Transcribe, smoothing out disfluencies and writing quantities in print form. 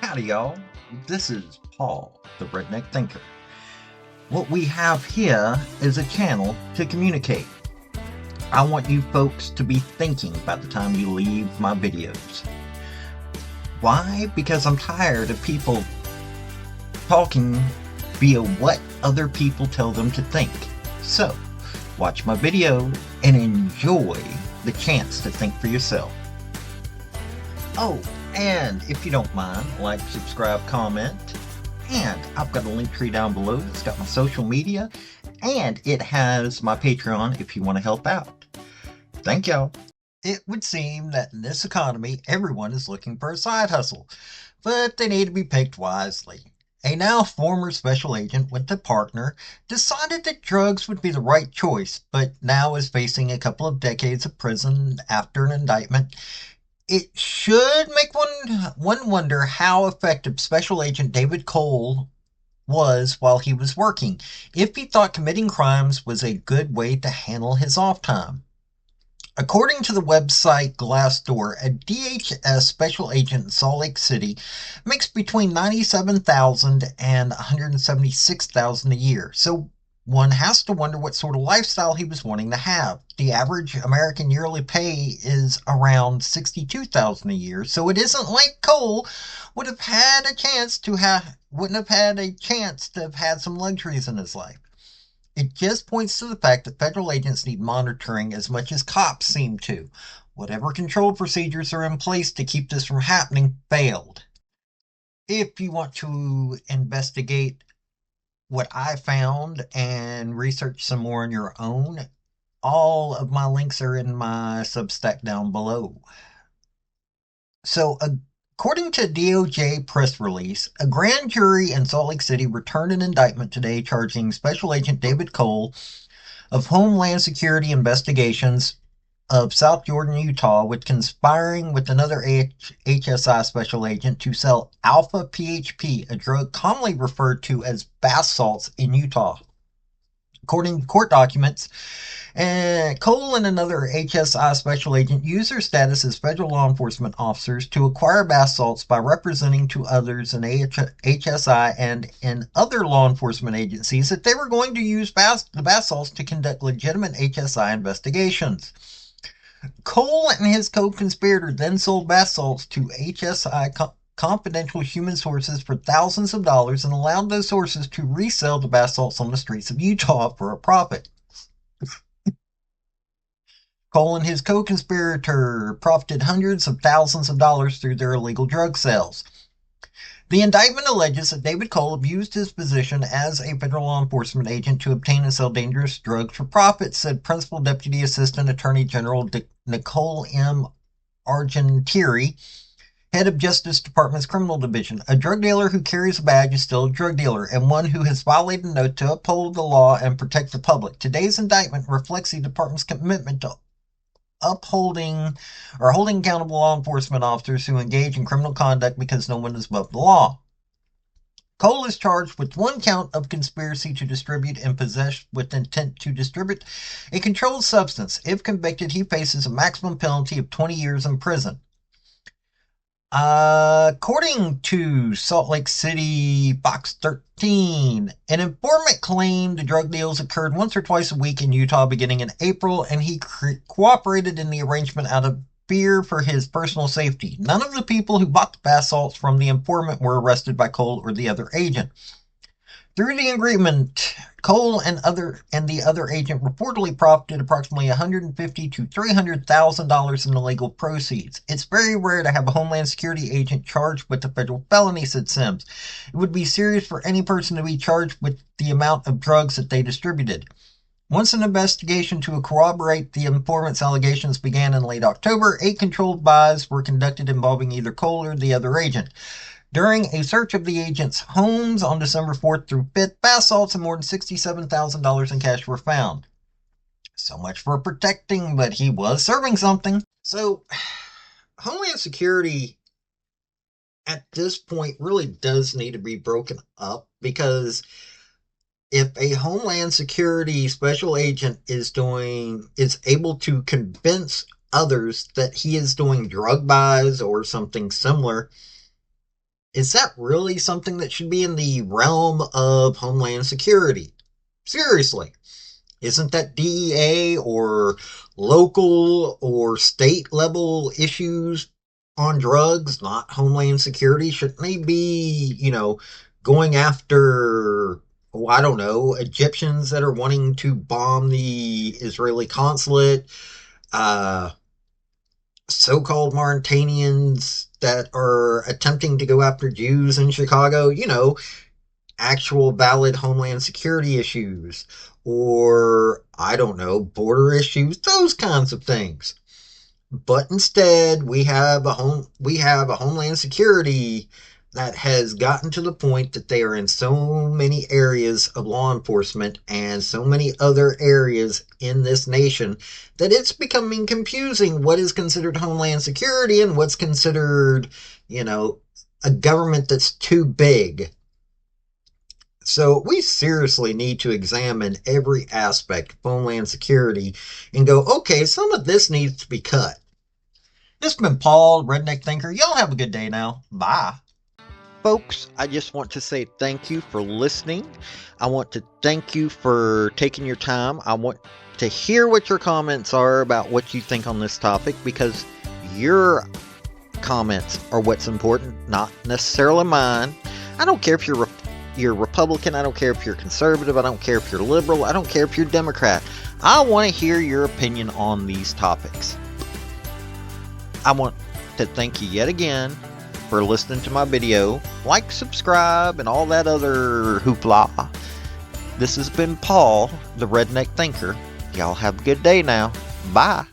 Howdy, y'all. This is Paul, the Redneck Thinker. What we have here is a channel to communicate. I want you folks to be thinking by the time you leave my videos. Why? Because I'm tired of people talking via what other people tell them to think. So, watch my video and enjoy the chance to think for yourself. Oh, and if you don't mind, like, subscribe, comment. And I've got a link tree down below that's got my social media, and it has my Patreon if you want to help out. Thank y'all. It would seem that in this economy, everyone is looking for a side hustle, but they need to be picked wisely. A now former special agent with a partner decided that drugs would be the right choice, but now is facing a couple of decades of prison after an indictment. It should make one wonder how effective Special Agent David Cole was while he was working, if he thought committing crimes was a good way to handle his off time. According to the website Glassdoor, a DHS special agent in Salt Lake City makes between $97,000 and $176,000 a year. So one has to wonder what sort of lifestyle he was wanting to have. The average American yearly pay is around $62,000 a year, so it isn't like Cole wouldn't have had a chance to have had some luxuries in his life. It just points to the fact that federal agents need monitoring as much as cops seem to. Whatever control procedures are in place to keep this from happening failed. If you want to investigate what I found and research some more on your own, all of my links are in my Substack down below. So, according to a DOJ press release, a grand jury in Salt Lake City returned an indictment today charging Special Agent David Cole of Homeland Security Investigations of South Jordan, Utah, with conspiring with another HSI special agent to sell alpha PHP, a drug commonly referred to as bath salts in Utah. According to court documents, Cole and another HSI special agent used their status as federal law enforcement officers to acquire bath salts by representing to others in HSI and in other law enforcement agencies that they were going to use the bath salts to conduct legitimate HSI investigations. Cole and his co-conspirator then sold bath salts to HSI confidential human sources for thousands of dollars and allowed those sources to resell the bath salts on the streets of Utah for a profit. Cole and his co-conspirator profited hundreds of thousands of dollars through their illegal drug sales. The indictment alleges that David Cole abused his position as a federal law enforcement agent to obtain and sell dangerous drugs for profit, said Principal Deputy Assistant Attorney General Nicole M. Argentieri, head of Justice Department's Criminal Division. A drug dealer who carries a badge is still a drug dealer, and one who has violated a note to uphold the law and protect the public. Today's indictment reflects the department's commitment to holding accountable law enforcement officers who engage in criminal conduct because no one is above the law. Cole is charged with one count of conspiracy to distribute and possess with intent to distribute a controlled substance. If convicted, he faces a maximum penalty of 20 years in prison. According to Salt Lake City Fox 13, an informant claimed the drug deals occurred once or twice a week in Utah beginning in April, and he cooperated in the arrangement out of fear for his personal safety. None of the people who bought the bath salts from the informant were arrested by Cole or the other agent. Through the agreement, Cole and the other agent reportedly profited approximately $150,000 to $300,000 in illegal proceeds. It's very rare to have a Homeland Security agent charged with a federal felony, said Sims. It would be serious for any person to be charged with the amount of drugs that they distributed. Once an investigation to corroborate the informant's allegations began in late October, 8 controlled buys were conducted involving either Cole or the other agent. During a search of the agent's homes on December 4th through 5th, bath salts and more than $67,000 in cash were found. So much for protecting, but he was serving something. So, Homeland Security at this point really does need to be broken up, because if a Homeland Security special agent is able to convince others that he is doing drug buys or something similar, Is that really something that should be in the realm of Homeland Security? Seriously. Isn't that DEA or local or state level issues on drugs, not Homeland Security? Shouldn't they be, going after, oh, I don't know, Egyptians that are wanting to bomb the Israeli consulate, uh, so-called Mauritanians that are attempting to go after Jews in Chicago, actual valid Homeland Security issues, or, I don't know, border issues, those kinds of things. But instead, we have a Homeland Security that has gotten to the point that they are in so many areas of law enforcement and so many other areas in this nation that it's becoming confusing what is considered Homeland Security and what's considered, a government that's too big. So we seriously need to examine every aspect of Homeland Security and go, okay, some of this needs to be cut. This has been Paul, Redneck Thinker. Y'all have a good day now. Bye. Folks, I just want to say thank you for listening. I want to thank you for taking your time. I want to hear what your comments are about what you think on this topic, because your comments are what's important, not necessarily mine. I don't care if you're Republican, I don't care if you're conservative, I don't care if you're liberal, I don't care if you're Democrat. I want to hear your opinion on these topics. I want to thank you yet again for listening to my video. Like, subscribe, and all that other hoopla. This has been Paul, the Redneck Thinker. Y'all have a good day now. Bye.